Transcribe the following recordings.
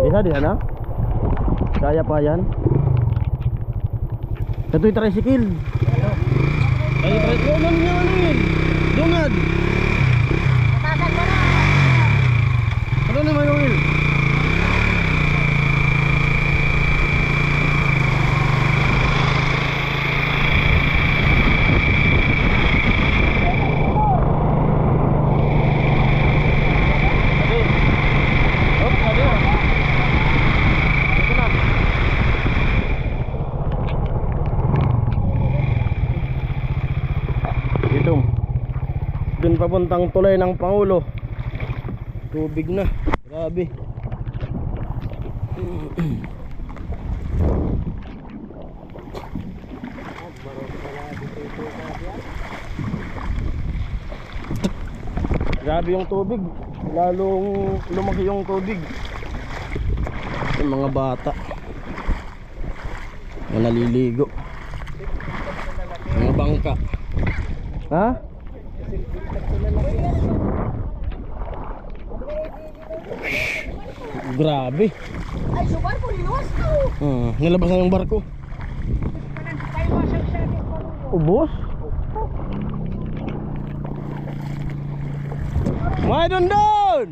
Kaya di na? Kaya pa yan? Ito'y tricycle. Ay, tricycle. Ano niya ano yun? Dungad. Matatag mo na. Ano naman yung wheel? Dun papuntang tulay ng Pangulo. Tubig na. Grabe. Grabe yung tubig. Lalong lumaki yung tubig. Yung mga bata na naliligo. Mga bangka. Ha? Grabe. Ay, so barko, linuwas na. Nilabas na yung barko. Ubos? May doon!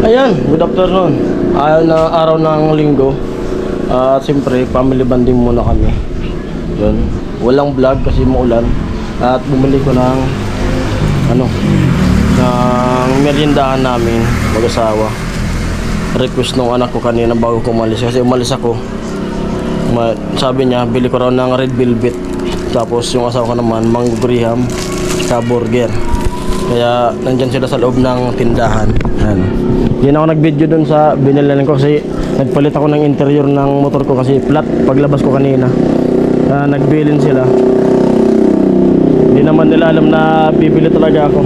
Ayan, good afternoon. Ayaw na araw ng linggo. At siyempre, family banding muna kami. Yun. Walang vlog kasi maulan. At bumili ko ng meriendahan namin mag-asawa. Request nung anak ko kanina bago ko umalis. Kasi umalis ako, sabi niya bili ko raw ng red velvet. Tapos yung asawa ko naman mango graham sa burger. Kaya nandyan sila sa loob ng tindahan. Hindi na ako nag-video dun sa binilan ko kasi nagpalit ako ng interior ng motor ko kasi flat paglabas ko kanina. Nagbilin sila. Hindi naman nila alam na bibili talaga ako.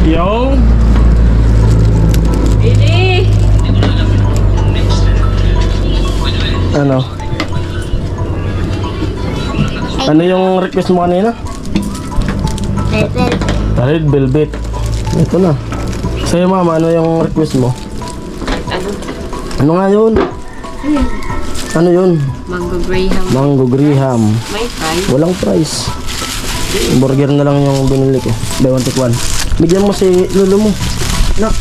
Yo! Ini! Ano? Ano yung request mo kanina? Red velvet. Ito na. Sa'yo mama, ano yung request mo? Ano nga yun? Ano yun? Mango graham. Mango graham. May price? Walang price. Burger na lang yung binili ko. Buy one take one. Bigyan mo si lolo mo. Nak.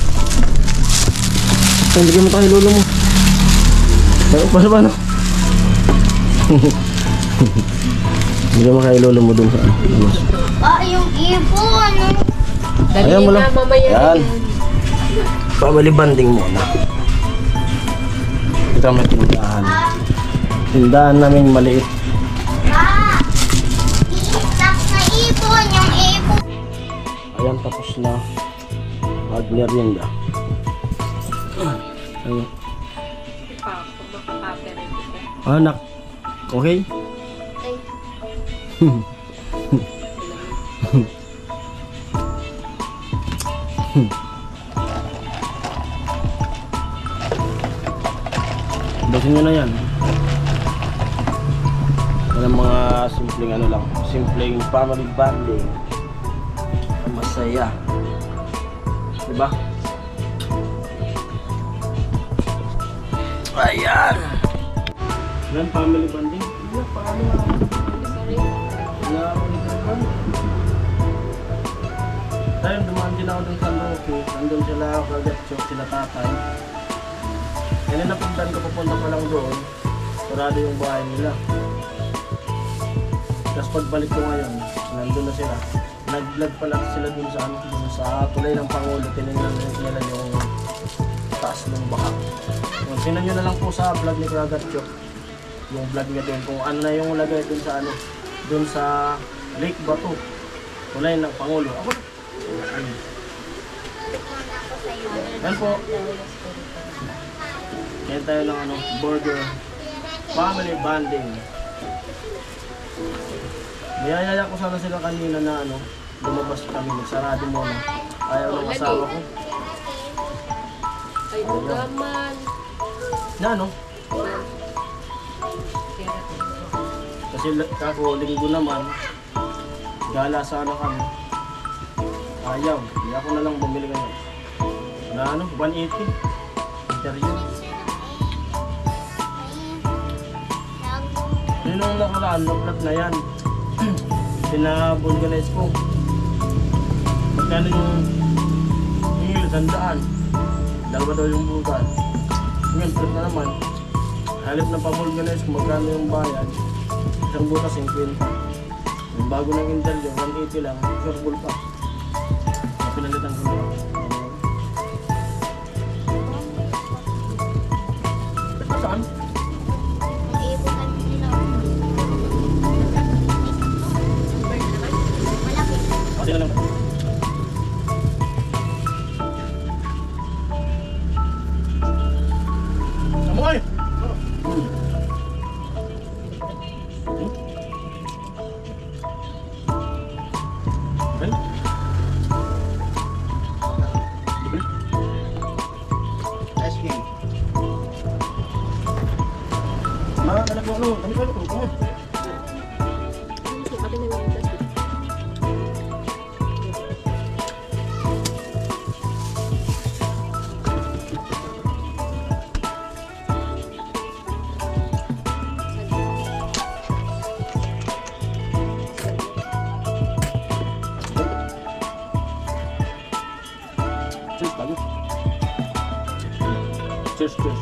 Bigyan mo tayo lolo mo. Paano? Bigyan mo kay lolo mo dun sa ano. Yung ibon. Ayan mo lang. Yan. Family banding muna. Ito may tindahan. Tindahan namin maliit. Iitak na ibon. Yung ibon. Ayan, tapos na mag-merienda. Ayun. Anak, okay? Basin nyo na yan. Yan ang mga simpleng ano lang, simpleng family bonding. Masaya, diba? Ayan. Yan family bonding. Iya, paano nga? Wala ako nagkakan. Tayo dumaan din ako dun sa Loki. Nandun sila Kagatsyok, sila tatay. Yan na napuntan ko, papunta pa lang doon. Sarado yung bahay nila. Tapos pagbalik ko ngayon, nandun na sila. Nag-vlog pala sila dun sa tulay ng Pangulo. Tinignan nila yung taas ng baka. Tingnan nyo na lang po sa vlog ni Kagatsyok. Yung vlog niya doon kung ano na yung lagay doon sa ano, doon sa Lake Bato. Tulay ng Pangulo. Ako. Yan po. Kaya tayo ng ano, burger. Family bonding. Niyayaya ko sana sila kanina na ano, lumabas kami, nagsarado muna. Ayaw ng asawa ko. Ay, naman. Na ano? Kasi kako linggo naman, gala sana kami. Ayaw, hindi ako na lang bumili ngayon. Na ano, 180. Interview. Yun ang nakaraan, na-plot na yan. Pina-vulgarize ko. Magkano yung hingil, 100. Dalawa daw yung bukan. Ngayon, plot na naman. Halip na pa-vulgarize kung magkano yung bayad. Isang bukas, 50. Yung bago ng interview, 180 lang. Sure bull pa. Pinalitan ko na. Saan? Iibukan nila. Malaki. Pati na lang. Samoy! Okay. Ice cream. Mga anak mo ano, kami kayo ko. Cheers, bago. Cheers, cheers.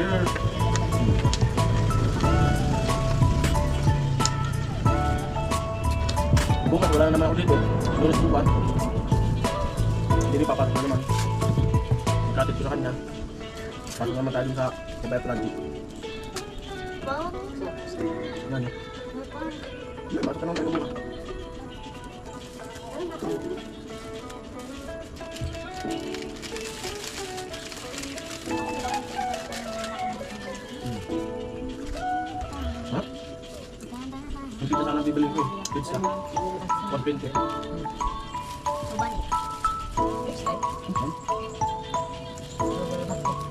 Cheers. Bukas wala na naman ako dito. Lunes buwan. Hindi papat na naman. Magkatid ko sa kanya. Pasok naman tayo sa Kabay Project. Wow. Ano niya? Hindi, pasok ka naman tayo bukas. Ha? Yung pizza sana bibili ko. Pizza. 120. Mabalik.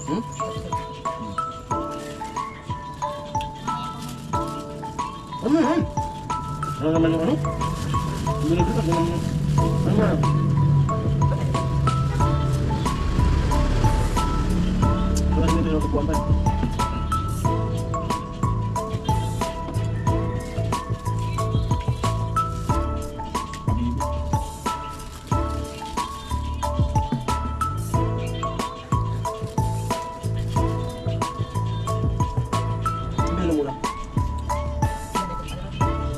Hmm? Ano yan? Ano naman yung ano? Hindi na dito. Ano ba? Wala sila dito kukuha tayo. Sabihin mo lang.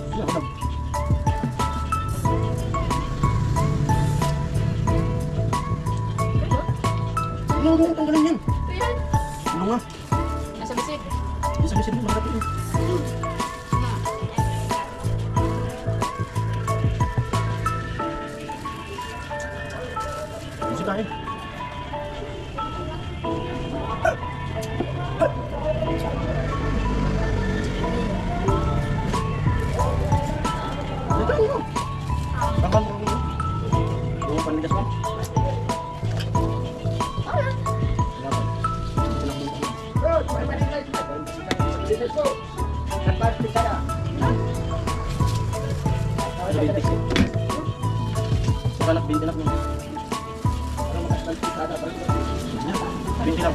Sige, ako lang. Ano mo tanggalin yan? Ano nga? Nasa bisig. Isa bisa din maharap yun. Bisa tayo. Dito mo. Tanggal mo rin. Yung panigas mo. Balak binti lang. Binti lang.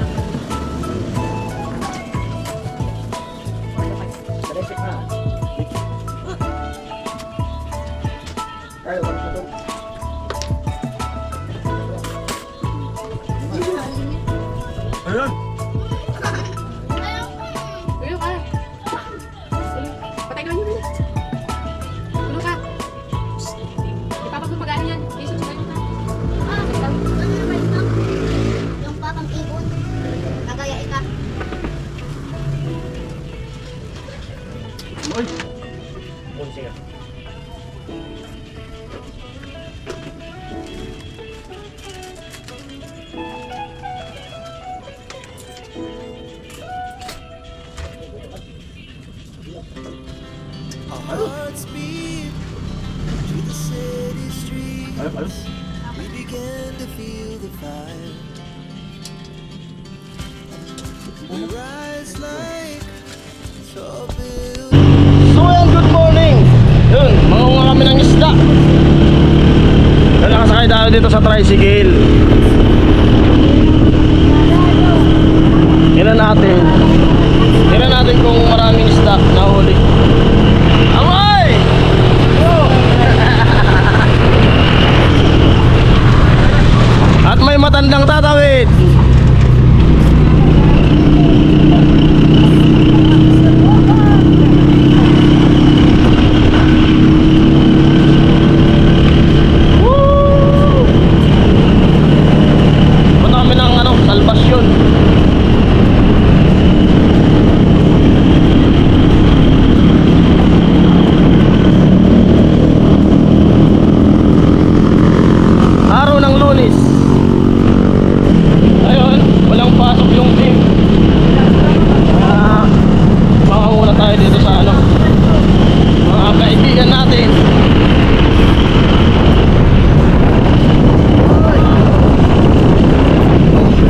Ayun. Ulo ka. Patay ka nyo na. Ulo ka. Ipapagpapagano yan. Isip sa ganyan ka. Ano naman ito? Yung patang ibon. Kagaya ika. Oy. Bunsi ka. Hearts beat through the city streets. Ayos. We began to feel the fire. rise like tall buildings. So ayan, good morning. Yun, mangunga kami ng isda. Nakasakay tayo dito sa tricycle. Tingnan natin kung maraming isda na huli. Amoy! At may matandang tatawid. Punta kami ng Salvasyon. Araw ng Lunes. Ayun, walang pasok yung team. Makakuna tayo dito sa mga kaibigan natin.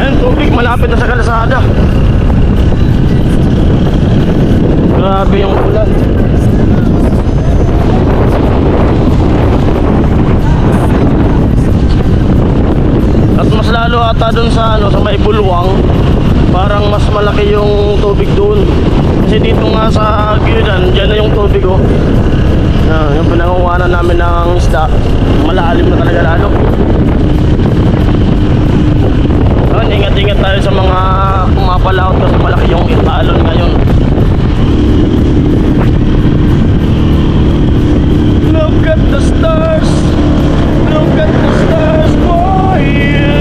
Ayun, tubig malapit na sa kalsada. Grabe yung ulan. At mas lalo ata dun sa may Bulwang, parang mas malaki yung tubig dun. Kasi dito nga sa Gildan, dyan na yung tubig oh. Yung pinangunguhanan namin ng isda, malalim na talaga lalo. Ingat-ingat tayo sa mga pumapalaot kasi malaki yung alon ngayon. Look at the stars, look at the stars for you,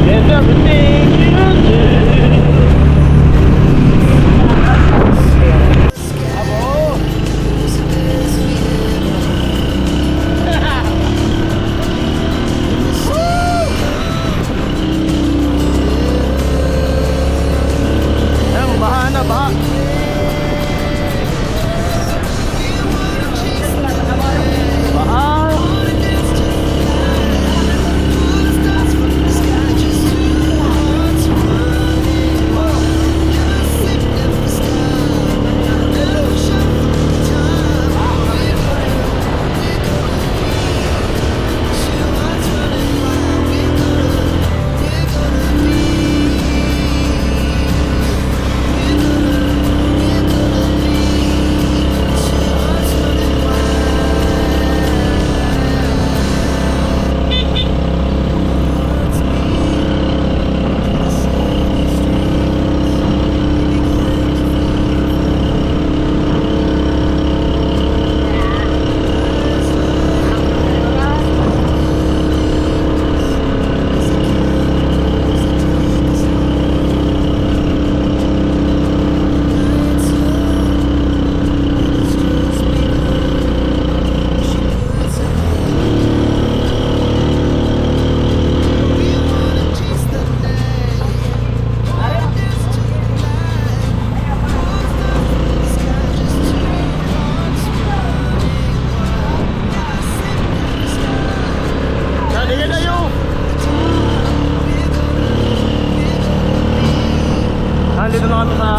and everything you do. Abo! Ayun, baha na, baha. Baha. Nandito na kami sa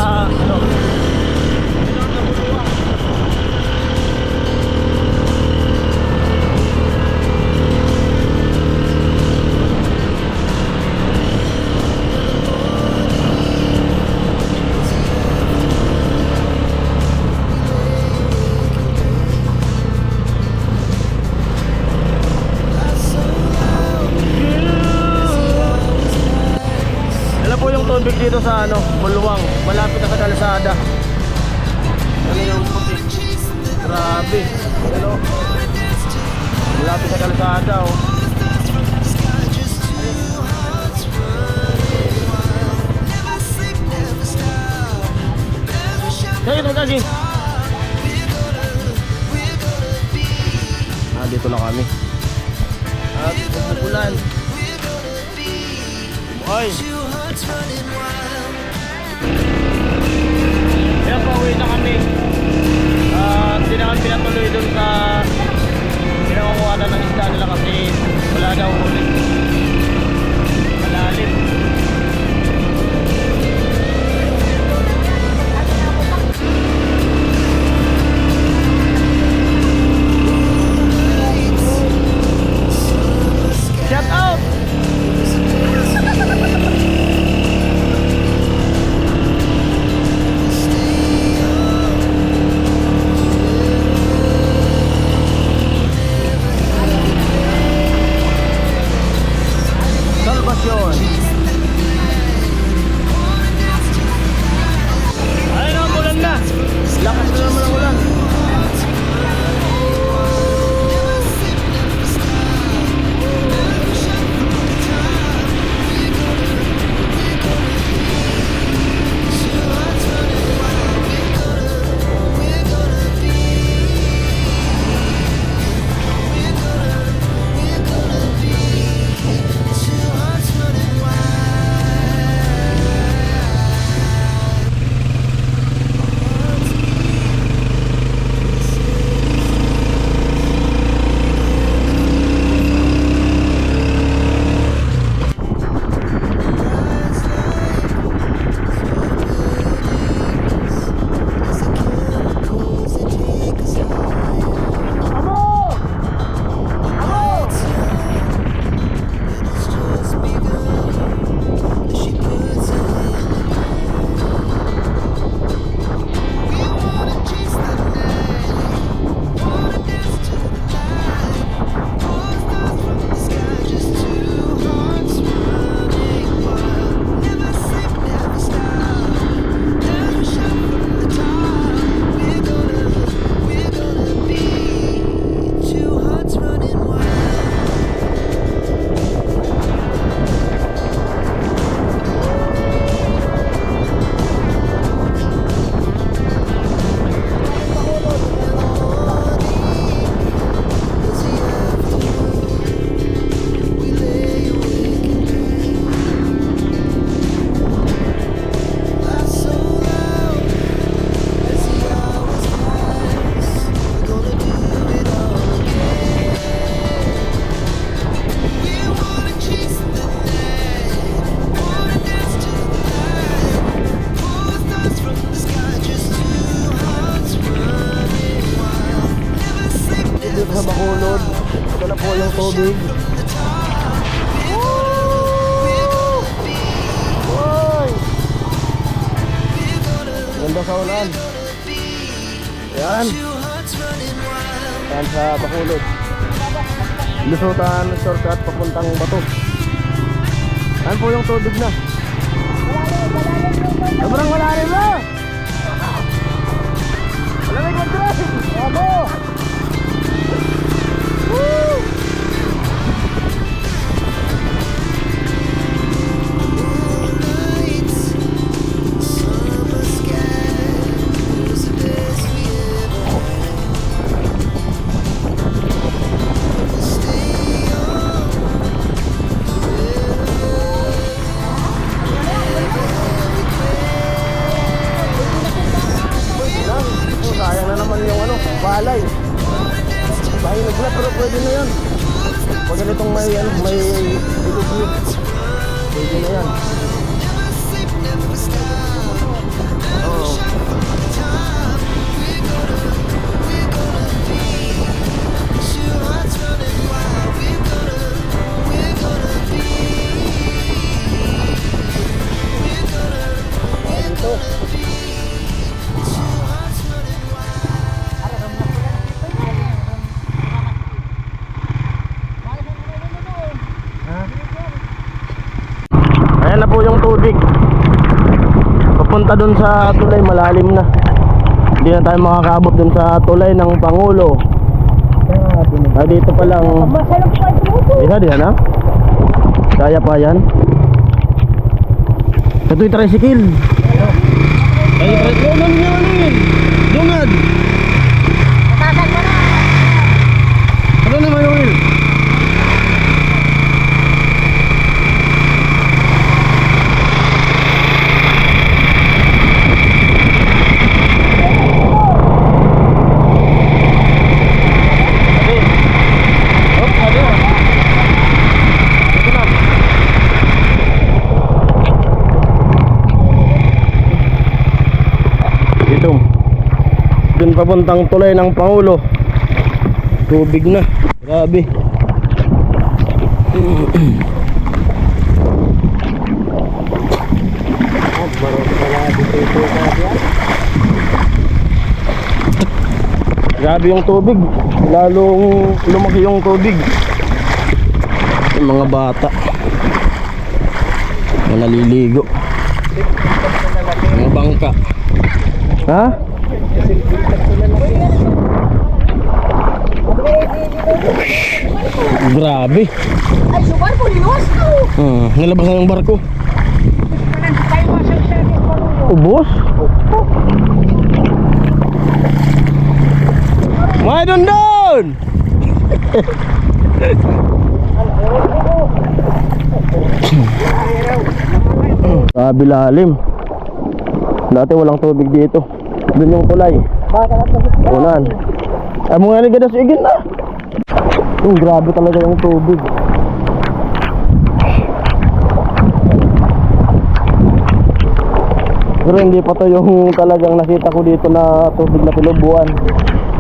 tubig dito sa Bulwang, malapit na sa kalsada. Ano yung puti? Grabe. Malapit sa kalsada oh. Kaya ito kasi. Dito na kami. At umulan. Ay! Kaya pauwi na kami. Hindi na kami pinatuloy dun sa pinangunguhanan ng isda nila kasi wala daw ulit. Malalim. tubig. Hoy! Ganda sa ulan. Yan. Yan sa Bacolod. Lusutan, shortcut papuntang Bato. Yan po yung tubig na. Sobrang malalim na. Malamig ang drive. Bravo! Woo! Sayang na naman yung ano, balay. Pahinog na pero pwede na yan. Pag ganitong may ilog-ilog, pwede na yan. Oo. Ito. Ayan na po yung tubig. Papunta dun sa tulay, malalim na. Hindi na tayo makakaabot dun sa tulay ng Pangulo. Ah, dito pa lang. Isa diyan ha? Kaya pa yan. Ito'y tricycle. Ay, tricycle na yun. Dungad. Ano naman yung wheel? Dun papuntang tulay ng Pangulo. Tubig na. Grabe. Grabe yung tubig. Lalong lumaki yung tubig. Yung mga bata na naliligo. Mga bangka. Ha? Grabe. Ay, subar po, linuwas ko. Nilabas na yung barko. Ubos? May doon! Grabe lalim. Dati walang tubig dito. Doon yung tulay. Unan. Ay mga ligadas igin na. Grabe talaga yung tubig. Pero hindi pa to yung talagang nakita ko dito na tubig na tinubuan.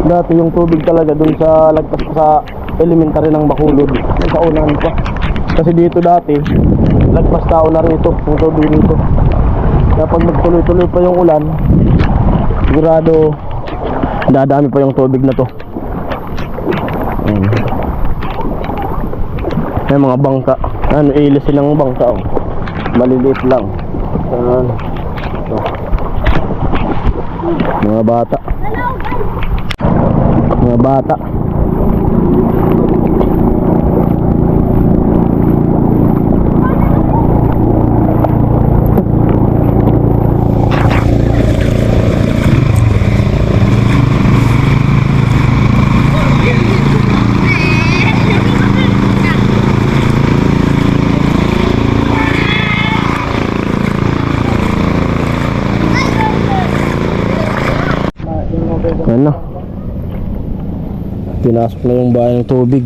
Dati yung tubig talaga dun sa lagpas sa elementary ng Bacolod. Sa unahan pa. Kasi dito dati lagpas tao na rito yung tubig dito. Kapag magtuloy-tuloy pa yung ulan, sigurado dadami pa yung tubig na to. May mga bangka. Ano, ilis silang bangka. Oh. Maliliit lang. Ito. Mga bata. Mga bata. Ano? Pinasok na yung bahay ng tubig.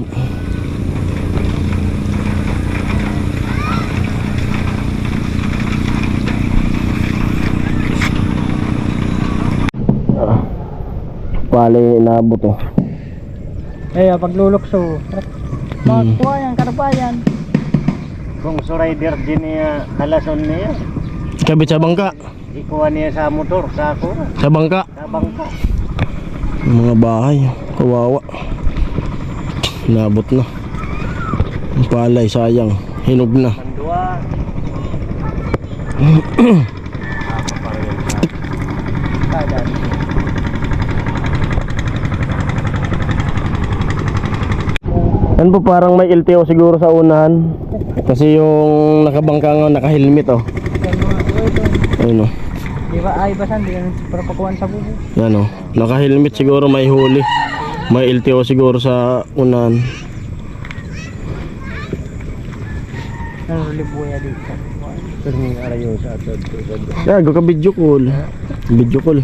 Pali inaabot oh. Eh, paglulukso. Makakuha yan, karabayan. Kung sa rider din niya, halason niya. Kabit sa bangka. Ikuha niya sa motor, sa ako. Sa bangka. Sa bangka. Mga bahay. Kawawa. Nabot na. Ang palay, sayang. Hinog na. Mandua. Yan po, parang may LTO siguro sa unahan. Kasi yung nakabangka nga, naka-helmet oh. Ayun oh. Di ba ay basan din para pakuan sa bubo. Yan oh. Naka-helmet siguro, may huli. May LTO siguro sa unahan. Ano libuya dito. Turning arayo sa atod. Yeah, go ka video call. Video call.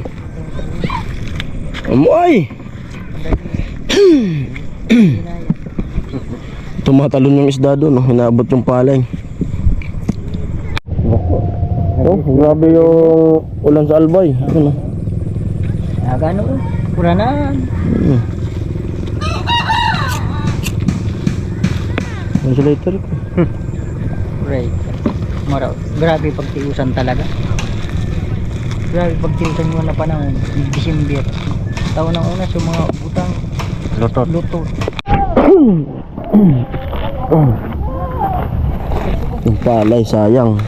Amoy! Tumatalon yung isda doon, no? Hinaabot yung palay. Oh, grabe yung ulan sa Albay. Ano? Agano? Puranan. Translator ko. Right. Maraw. Grabe pagtiusan talaga. Grabe pagtiusan mo na panahon. December. Taon ng una sa mga butang Lutot. luto. Yung palay, sayang.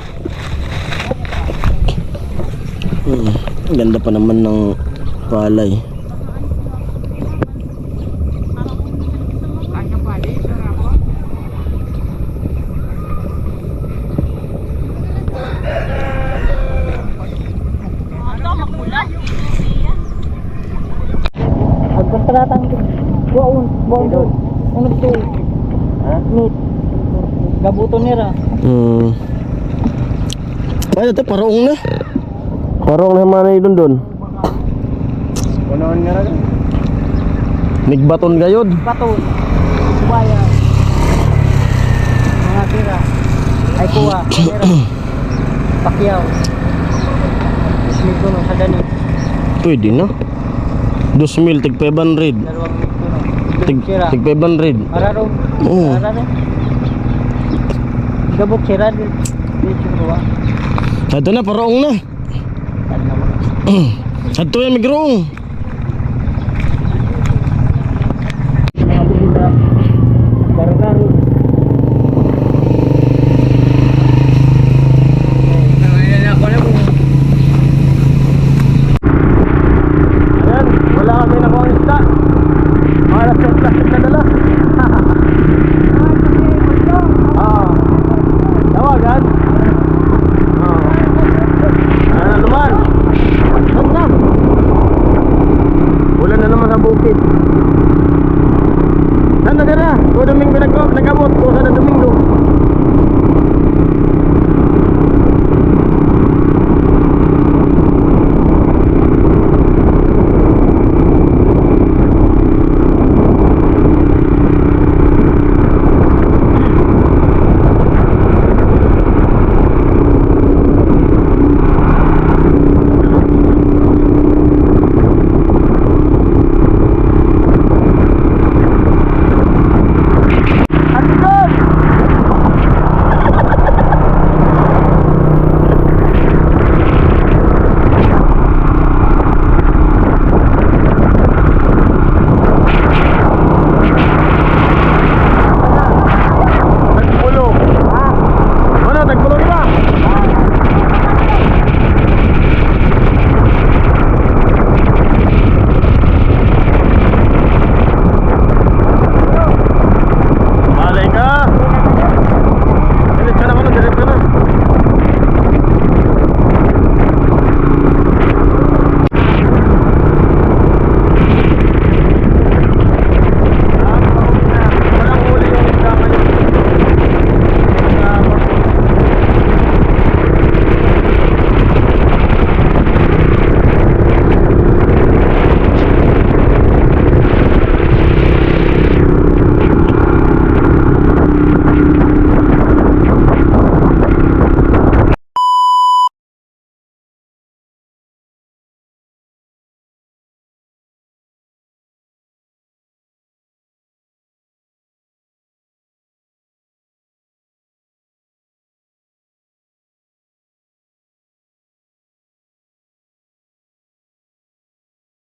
Ganda pa naman ng palay. Agkontratan ko. Buon doon. Unod to. Ha? Nit. Gabuto nira. Ay, dati parong na. Parong na manay doon. Unoon nira doon. Nigbaton gayod. Baton. Subaya. Mga tira. Ay kuha. Tira. Pakyaw. Ismito no sa dani. Pwede na. 2,000 tig 500. Dalawang mito no. Tig Sira. 500. Araro. Oo. Araro. Gabok sira din. Dito kuha. Ito na, parong na. Ano naman. Ito yan, migrong.